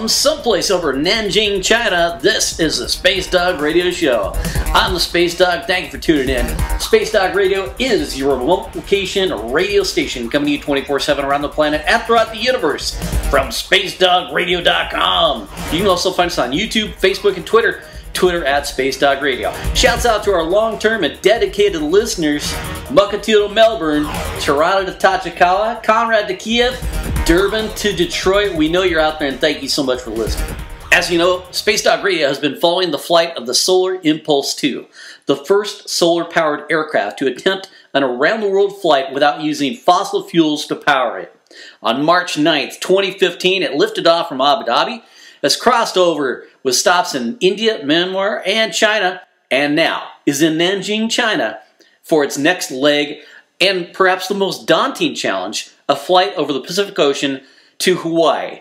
From someplace over Nanjing, China, this is the Space Dog Radio Show. I'm the Space Dog. Thank you for tuning in. Space Dog Radio is your remote location radio station coming to you 24/7 around the planet and throughout the universe from SpaceDogRadio.com. You can also find us on YouTube, Facebook, and Twitter. Twitter at Space Dog Radio. Shouts out to our long-term and dedicated listeners: Mukilteo to Melbourne, Toronto to Tachikawa, Conrad to Kiev, Durban to Detroit. We know you're out there and thank you so much for listening. As you know, Space Dog Radio has been following the flight of the Solar Impulse 2, the first solar-powered aircraft to attempt an around-the-world flight without using fossil fuels to power it. On March 9th, 2015, it lifted off from Abu Dhabi, has crossed over with stops in India, Myanmar, and China, and now is in Nanjing, China for its next leg and perhaps the most daunting challenge, a flight over the Pacific Ocean to Hawaii,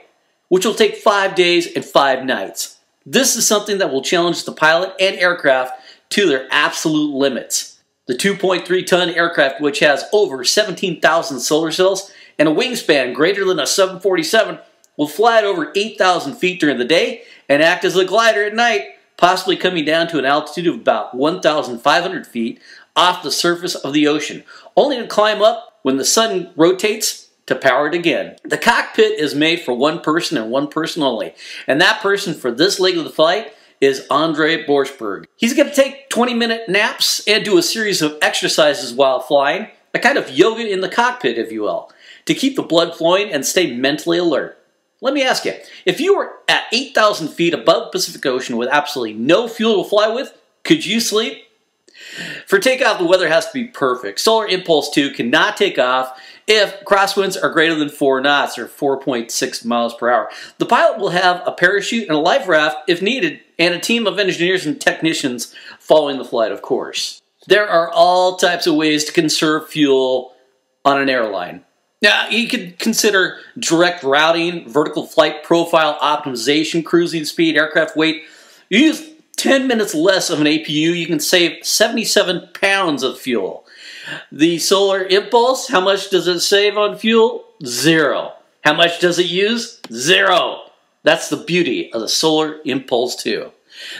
which will take 5 days and 5 nights. This is something that will challenge the pilot and aircraft to their absolute limits. The 2.3-ton aircraft, which has over 17,000 solar cells and a wingspan greater than a 747, will fly at over 8,000 feet during the day and act as a glider at night, possibly coming down to an altitude of about 1,500 feet off the surface of the ocean, only to climb up when the sun rotates to power it again. The cockpit is made for one person and one person only, and that person for this leg of the flight is Andre Borschberg. He's going to take 20-minute naps and do a series of exercises while flying, a kind of yoga in the cockpit, if you will, to keep the blood flowing and stay mentally alert. Let me ask you, if you were at 8,000 feet above the Pacific Ocean with absolutely no fuel to fly with, could you sleep? For takeoff, the weather has to be perfect. Solar Impulse 2 cannot take off if crosswinds are greater than 4 knots, or 4.6 miles per hour. The pilot will have a parachute and a life raft if needed, and a team of engineers and technicians following the flight, of course. There are all types of ways to conserve fuel on an airline. Now, you could consider direct routing, vertical flight profile optimization, cruising speed, aircraft weight. You use 10 minutes less of an APU, you can save 77 pounds of fuel. The Solar Impulse, how much does it save on fuel? 0. How much does it use? 0. That's the beauty of the Solar Impulse 2.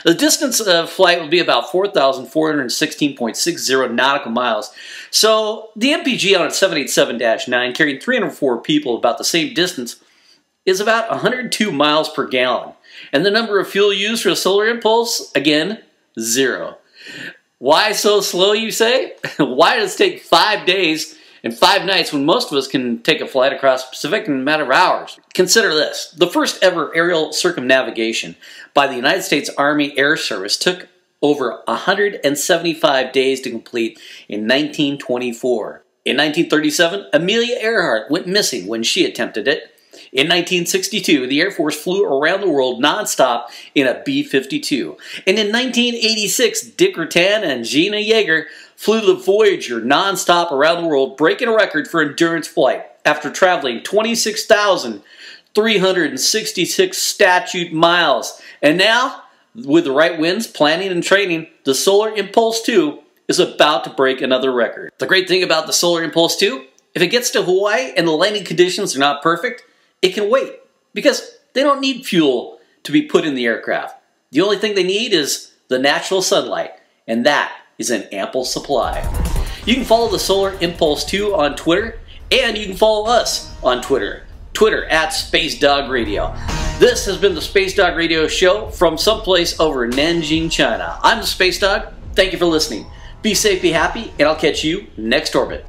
The distance of flight will be about 4,416.60 nautical miles. So the MPG on its 787-9, carrying 304 people about the same distance, is about 102 miles per gallon. And the number of fuel used for the Solar Impulse, again, 0. Why so slow, you say? Why does it take 5 days and 5 nights when most of us can take a flight across the Pacific in a matter of hours? Consider this. The first ever aerial circumnavigation by the United States Army Air Service took over 175 days to complete in 1924. In 1937, Amelia Earhart went missing when she attempted it. In 1962, the Air Force flew around the world nonstop in a B-52. And in 1986, Dick Rutan and Gina Yeager flew the Voyager nonstop around the world, breaking a record for endurance flight after traveling 26,366 statute miles. And now, with the right winds, planning, and training, the Solar Impulse 2 is about to break another record. The great thing about the Solar Impulse 2, if it gets to Hawaii and the landing conditions are not perfect, it can wait, because they don't need fuel to be put in the aircraft. The only thing they need is the natural sunlight, and that is an ample supply. You can follow the Solar Impulse 2 on Twitter, and you can follow us on Twitter. Twitter at Space Dog Radio. This has been the Space Dog Radio Show from someplace over Nanjing, China. I'm the Space Dog. Thank you for listening. Be safe, be happy, and I'll catch you next orbit.